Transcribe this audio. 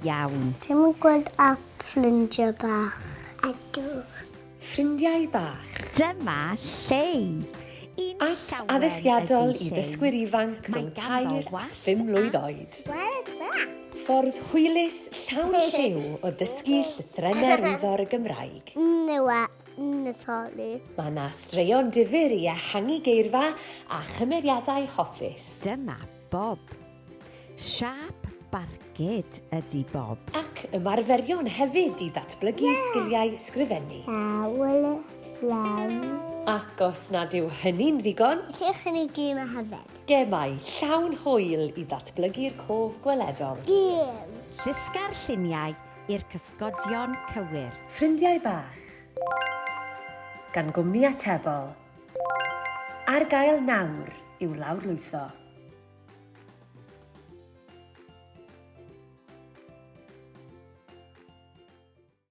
iawn. Ddim yn gweld a Ffrindiau Bach. Ydw. Ffrindiau Bach. Dyma lle. Ac addysgiadol i dysgwyr ifanc mewn tair a 5 mlwydd oed. Ffordd hwylus llawn lliw o ddysgu llythrennau wyddor y Gymraeg. Sori. Mae yna straeon difyr i ehangu geirfa a chymeriadau hoffus. Dyma Bob. Siap barged ydy Bob. Ac ymarferion hefyd i ddatblygu sgiliau sgrifennu. Llawn. Ac os nad yw hynny'n ddigon, Llych yn ei gemau hefyd. gemau llawn hwyl i ddatblygu'r cof gweledol. Dysgu'r lluniau i'r cysgodion cywir. Ffrindiau Bach. Gan gwmni atebol. Ar gael nawr i'w lawrlwytho.